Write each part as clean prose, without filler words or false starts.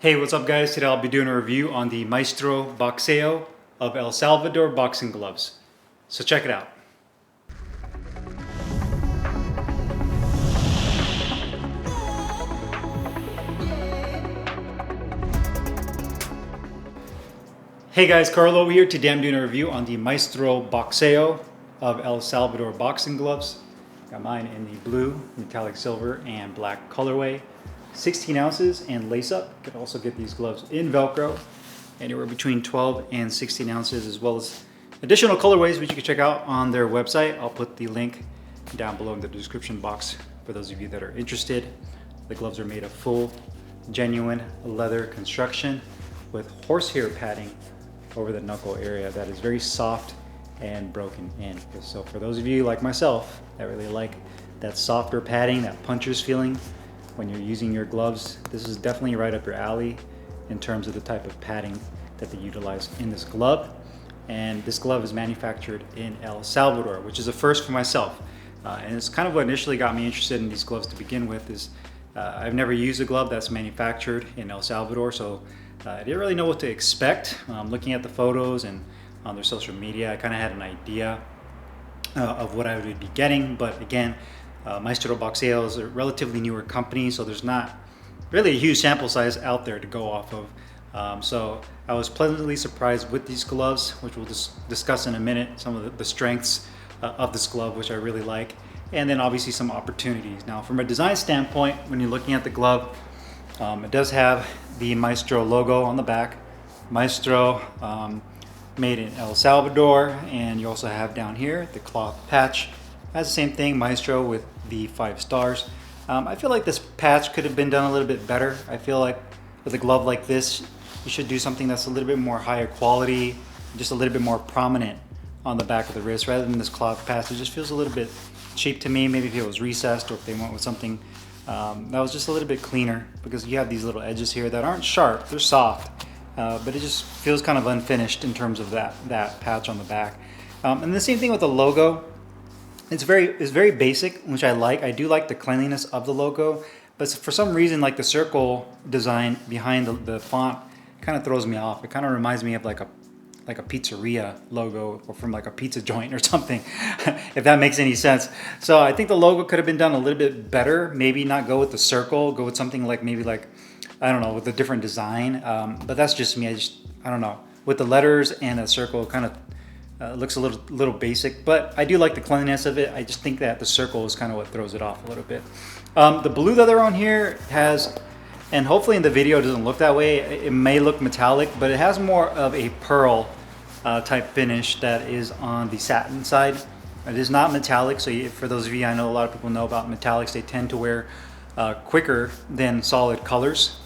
Hey, what's up guys? Today I'll be doing a review on the Maestro Boxeo of El Salvador boxing gloves. So check it out. Hey guys, Carlo here. Today I'm doing a review on the Maestro Boxeo of El Salvador boxing gloves. Got mine in the blue, metallic silver, and black colorway. 16 ounces and lace up. You can also get these gloves in Velcro, anywhere between 12 and 16 ounces, as well as additional colorways which you can check out on their website. I'll put the link down below in the description box for those of you that are interested. The gloves are made of full, genuine leather construction with horsehair padding over the knuckle area that is very soft and broken in. So for those of you like myself that really like that softer padding, that puncher's feeling when you're using your gloves, this is definitely right up your alley in terms of the type of padding that they utilize in this glove. And this glove is manufactured in El Salvador, which is a first for myself. And it's kind of what initially got me interested in these gloves to begin with. Is I've never used a glove that's manufactured in El Salvador, so I didn't really know what to expect. Looking at the photos and on their social media, I kind of had an idea of what I would be getting, but again, Maestro Boxeo is a relatively newer company, so there's not really a huge sample size out there to go off of. So I was pleasantly surprised with these gloves, which we'll discuss in a minute, some of the strengths of this glove, which I really like, and then obviously some opportunities. Now, from a design standpoint, when you're looking at the glove, it does have the Maestro logo on the back. Maestro, made in El Salvador, and you also have down here the cloth patch. Has the same thing, Maestro with the 5 stars. I feel like this patch could have been done a little bit better. I feel like with a glove like this, you should do something that's a little bit more higher quality, just a little bit more prominent on the back of the wrist rather than this cloth patch. It just feels a little bit cheap to me. Maybe if it was recessed or if they went with something that was just a little bit cleaner, because you have these little edges here that aren't sharp, they're soft, but it just feels kind of unfinished in terms of that patch on the back. And the same thing with the logo. It's very basic, which I like. I do like the cleanliness of the logo, but for some reason, like the circle design behind the font kind of throws me off. It kind of reminds me of like a pizzeria logo or from like a pizza joint or something, if that makes any sense. So I think the logo could have been done a little bit better. Maybe not go with the circle, go with something like maybe like, I don't know, with a different design. But that's just me. I don't know. With the letters and a circle, kind of looks a little basic, but I do like the cleanliness of it. I just think that the circle is kind of what throws it off a little bit. The blue that they're on here has, and hopefully in the video it doesn't look that way, it may look metallic, but it has more of a pearl type finish that is on the satin side. It is not metallic, so for those of you, I know a lot of people know about metallics, they tend to wear quicker than solid colors.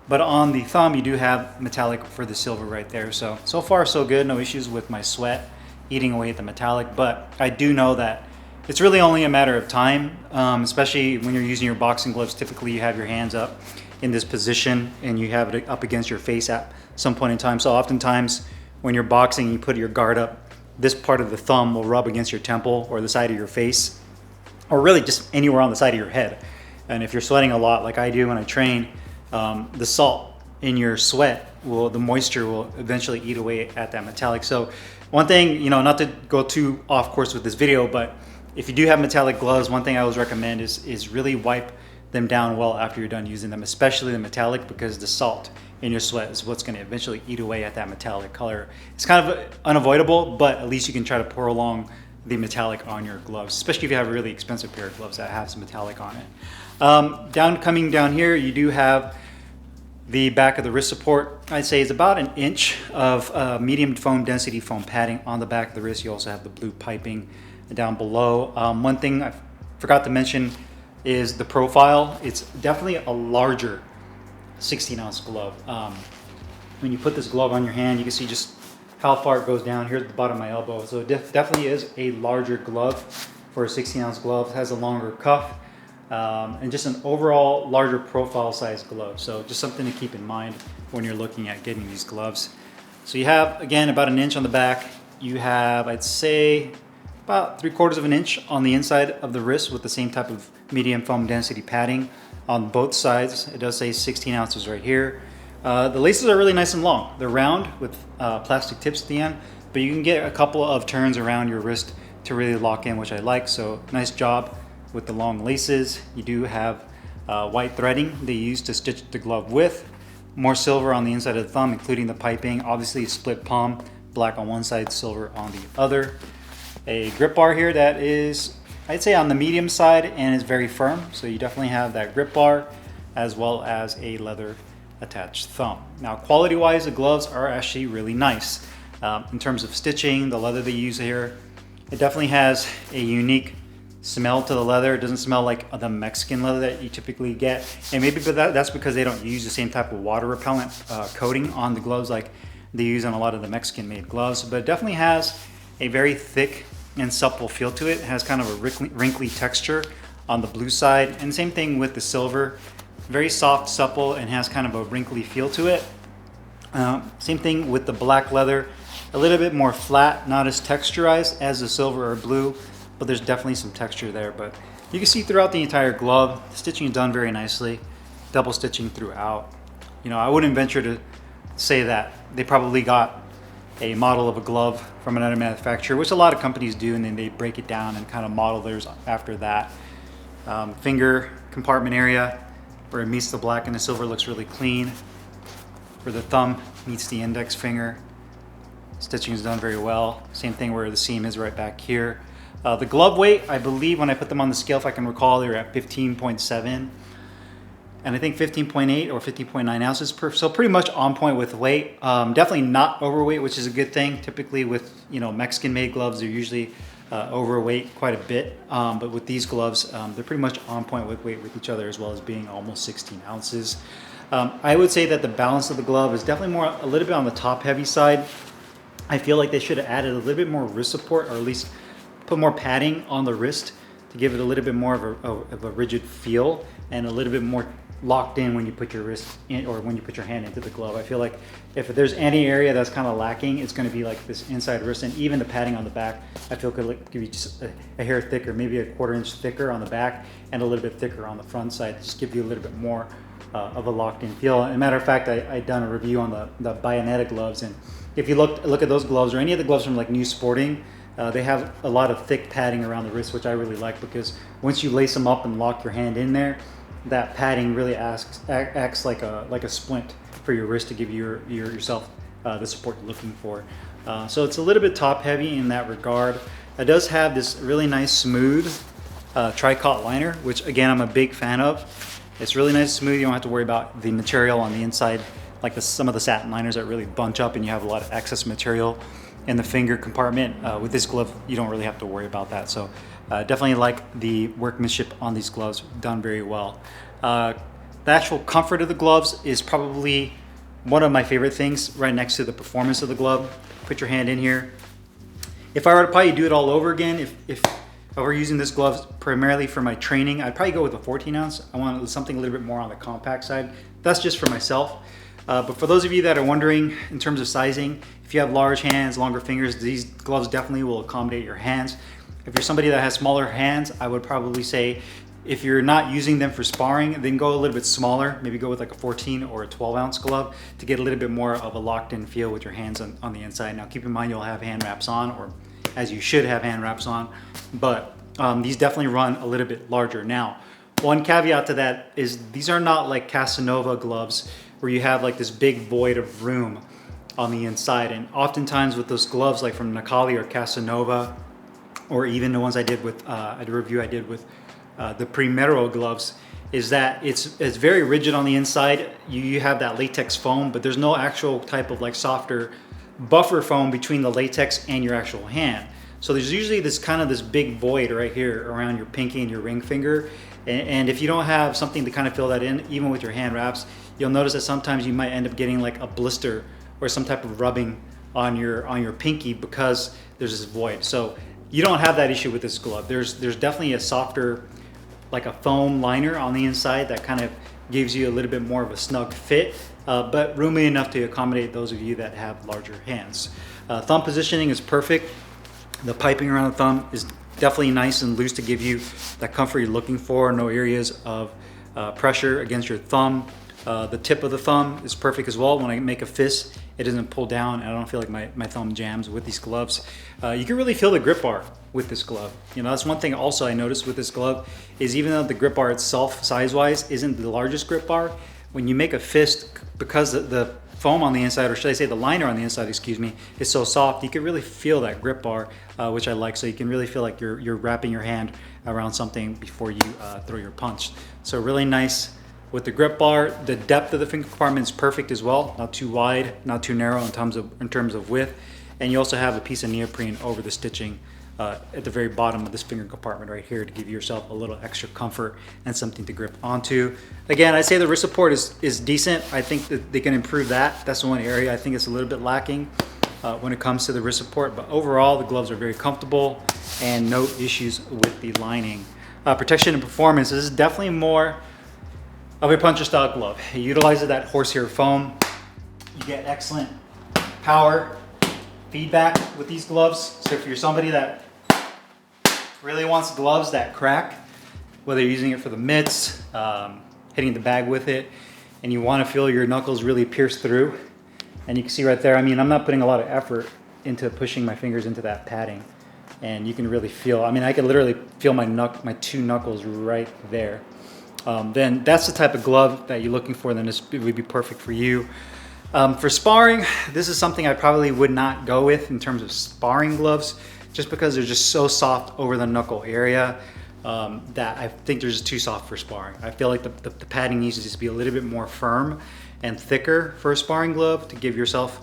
But on the thumb, you do have metallic for the silver right there. So far so good. No issues with my sweat eating away at the metallic. But I do know that it's really only a matter of time, especially when you're using your boxing gloves. Typically, you have your hands up in this position and you have it up against your face at some point in time. So oftentimes when you're boxing, you put your guard up, this part of the thumb will rub against your temple or the side of your face, or really just anywhere on the side of your head. And if you're sweating a lot like I do when I train, the salt in your sweat the moisture will eventually eat away at that metallic. So one thing, not to go too off course with this video, but if you do have metallic gloves, one thing I always recommend is really wipe them down well after you're done using them, especially the metallic, because the salt in your sweat is what's going to eventually eat away at that metallic color. It's kind of unavoidable, but at least you can try to pour along the metallic on your gloves, especially if you have a really expensive pair of gloves that have some metallic on it. Coming down here, you do have the back of the wrist support. I'd say is about an inch of medium foam density foam padding on the back of the wrist. You also have the blue piping down below. One thing I forgot to mention is the profile. It's definitely a larger 16-ounce glove. When you put this glove on your hand, you can see just how far it goes down here at the bottom of my elbow. So it definitely is a larger glove for a 16-ounce glove. It has a longer cuff. And just an overall larger profile size glove. So just something to keep in mind when you're looking at getting these gloves. So you have, again, about an inch on the back. You have, I'd say, about 3/4 of an inch on the inside of the wrist with the same type of medium foam density padding on both sides. It does say 16 ounces right here. The laces are really nice and long. They're round with plastic tips at the end, but you can get a couple of turns around your wrist to really lock in, which I like. So nice job with the long laces. You do have white threading they use to stitch the glove with. More silver on the inside of the thumb, including the piping. Obviously a split palm, black on one side, silver on the other. A grip bar here that is, I'd say, on the medium side and is very firm. So you definitely have that grip bar as well as a leather attached thumb. Now quality wise, the gloves are actually really nice. In terms of stitching, the leather they use here, it definitely has a unique smell to the leather. It doesn't smell like the Mexican leather that you typically get, and maybe that's because they don't use the same type of water repellent coating on the gloves like they use on a lot of the Mexican made gloves. But it definitely has a very thick and supple feel to it. It has kind of a wrinkly texture on the blue side, and same thing with the silver. Very soft, supple, and has kind of a wrinkly feel to it. Same thing with the black leather. A little bit more flat, not as texturized as the silver or blue, but there's definitely some texture there. But you can see throughout the entire glove, the stitching is done very nicely. Double stitching throughout. You know, I wouldn't venture to say that they probably got a model of a glove from another manufacturer, which a lot of companies do, and then they break it down and kind of model theirs after that. Finger compartment area where it meets the black and the silver looks really clean. Where the thumb meets the index finger, stitching is done very well. Same thing where the seam is right back here. The glove weight, I believe when I put them on the scale, if I can recall, they were at 15.7. And I think 15.8 or 15.9 ounces per, so pretty much on point with weight. Definitely not overweight, which is a good thing. Typically with, you know, Mexican made gloves, they're usually overweight quite a bit. But with these gloves, they're pretty much on point with weight with each other, as well as being almost 16 ounces. I would say that the balance of the glove is definitely a little bit on the top heavy side. I feel like they should have added a little bit more wrist support, or at least put more padding on the wrist to give it a little bit more of a rigid feel and a little bit more locked in when you put your wrist in, or when you put your hand into the glove. I feel like if there's any area that's kind of lacking, it's going to be like this inside wrist, and even the padding on the back, I feel could give you just a hair thicker, maybe a 1/4 inch thicker on the back and a little bit thicker on the front side, just give you a little bit more of a locked in feel. As a matter of fact, I done a review on the Bayonetta gloves, and if you look at those gloves or any of the gloves from like New Sporting, they have a lot of thick padding around the wrist, which I really like, because once you lace them up and lock your hand in there, that padding really acts like a splint for your wrist to give yourself the support you're looking for. So it's a little bit top heavy in that regard. It does have this really nice smooth tricot liner, which again I'm a big fan of. It's really nice and smooth. You don't have to worry about the material on the inside, like some of the satin liners that really bunch up and you have a lot of excess material in the finger compartment. With this glove, you don't really have to worry about that. So definitely like the workmanship on these gloves, done very well. The actual comfort of the gloves is probably one of my favorite things, right next to the performance of the glove. Put your hand in here. If I were to probably do it all over again, if I were using this glove primarily for my training, I'd probably go with a 14 ounce. I want something a little bit more on the compact side. That's just for myself. But for those of you that are wondering in terms of sizing, if you have large hands, longer fingers, these gloves definitely will accommodate your hands. If you're somebody that has smaller hands, I would probably say if you're not using them for sparring, then go a little bit smaller. Maybe go with like a 14 or a 12 ounce glove to get a little bit more of a locked in feel with your hands on the inside. Now keep in mind you'll have hand wraps on, or as you should have hand wraps on, but these definitely run a little bit larger. Now, one caveat to that is these are not like Casanova gloves where you have like this big void of room on the inside. And oftentimes with those gloves like from Nakali or Casanova, or even the ones I did with a review I did with the Primero gloves, is that it's very rigid on the inside. You have that latex foam, but there's no actual type of like softer buffer foam between the latex and your actual hand. So there's usually this big void right here around your pinky and your ring finger. And if you don't have something to kind of fill that in, even with your hand wraps, you'll notice that sometimes you might end up getting like a blister or some type of rubbing on your pinky because there's this void. So you don't have that issue with this glove. There's definitely a softer, like a foam liner on the inside that kind of gives you a little bit more of a snug fit, but roomy enough to accommodate those of you that have larger hands. Thumb positioning is perfect. The piping around the thumb is definitely nice and loose to give you that comfort you're looking for. No areas of pressure against your thumb. The tip of the thumb is perfect as well. When I make a fist, it doesn't pull down, and I don't feel like my thumb jams with these gloves. You can really feel the grip bar with this glove. You know, that's one thing also I noticed with this glove is even though the grip bar itself, size-wise, isn't the largest grip bar, when you make a fist, because the foam on the inside, or should I say the liner on the inside, excuse me, is so soft, you can really feel that grip bar, which I like. So you can really feel like you're wrapping your hand around something before you throw your punch. So really nice with the grip bar. The depth of the finger compartment is perfect as well. Not too wide, not too narrow in terms of width. And you also have a piece of neoprene over the stitching at the very bottom of this finger compartment right here to give yourself a little extra comfort and something to grip onto. Again, I'd say the wrist support is decent. I think that they can improve that. That's the one area I think it's a little bit lacking when it comes to the wrist support. But overall, the gloves are very comfortable and no issues with the lining. Protection and performance. This is definitely more of a puncher style glove. It utilizes that horsehair foam. You get excellent power feedback with these gloves. So if you're somebody that really wants gloves that crack, whether you're using it for the mitts, hitting the bag with it, and you want to feel your knuckles really pierce through, and you can see right there, I mean, I'm not putting a lot of effort into pushing my fingers into that padding, and you can really feel, I mean, I can literally feel my two knuckles right there. Then that's the type of glove that you're looking for, then it would be perfect for you. For sparring, this is something I probably would not go with in terms of sparring gloves, just because they're just so soft over the knuckle area that I think they're just too soft for sparring. I feel like the padding needs to just be a little bit more firm and thicker for a sparring glove to give yourself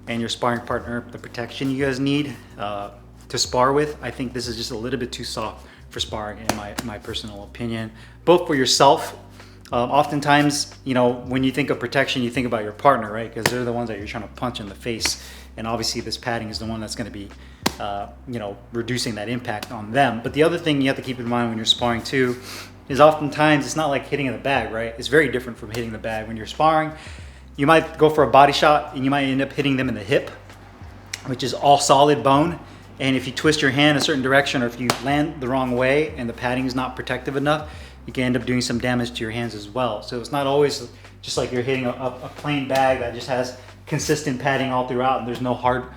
and your sparring partner the protection you guys need to spar with. I think this is just a little bit too soft for sparring in my personal opinion, both for yourself. Oftentimes, you know, when you think of protection, you think about your partner, right? Because they're the ones that you're trying to punch in the face. And obviously this padding is the one that's going to be, you know, reducing that impact on them. But the other thing you have to keep in mind when you're sparring too, is oftentimes it's not like hitting in the bag, right? It's very different from hitting the bag. When you're sparring, you might go for a body shot and you might end up hitting them in the hip, which is all solid bone. And if you twist your hand a certain direction, or if you land the wrong way and the padding is not protective enough, you can end up doing some damage to your hands as well. So it's not always just like you're hitting a plain bag that just has consistent padding all throughout and there's no hard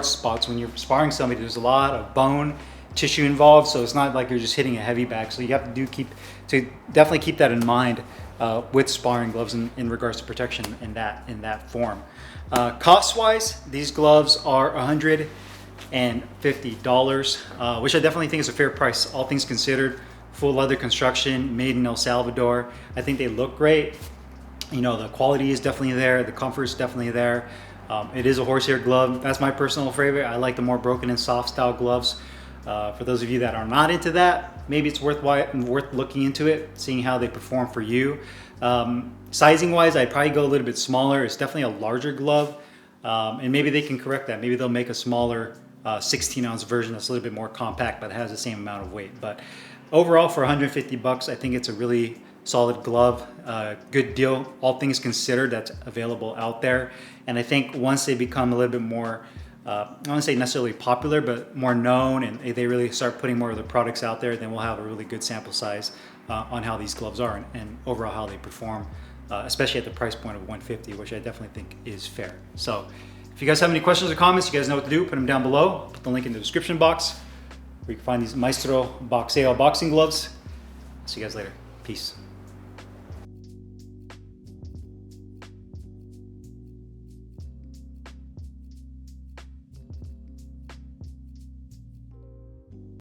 spots. When you're sparring somebody, there's a lot of bone tissue involved, so it's not like you're just hitting a heavy bag. So you have to definitely keep that in mind with sparring gloves in regards to protection in that form. Cost-wise, these gloves are $150, which I definitely think is a fair price, all things considered. Full leather construction, made in El Salvador. I think they look great. You know, the quality is definitely there. The comfort is definitely there. It is a horsehair glove. That's my personal favorite. I like the more broken and soft style gloves. For those of you that are not into that, maybe it's worth looking into it, seeing how they perform for you. Sizing wise, I'd probably go a little bit smaller. It's definitely a larger glove, and maybe they can correct that. Maybe they'll make a smaller 16-ounce version that's a little bit more compact, but has the same amount of weight. But overall, for $150, I think it's a really solid glove, good deal, all things considered, that's available out there. And I think once they become a little bit more, I don't want to say necessarily popular, but more known, and they really start putting more of the products out there, then we'll have a really good sample size on how these gloves are and overall how they perform, especially at the price point of $150, which I definitely think is fair. So if you guys have any questions or comments, you guys know what to do. Put them down below. Put the link in the description box where you can find these Maestro Boxeo boxing gloves. See you guys later. Peace.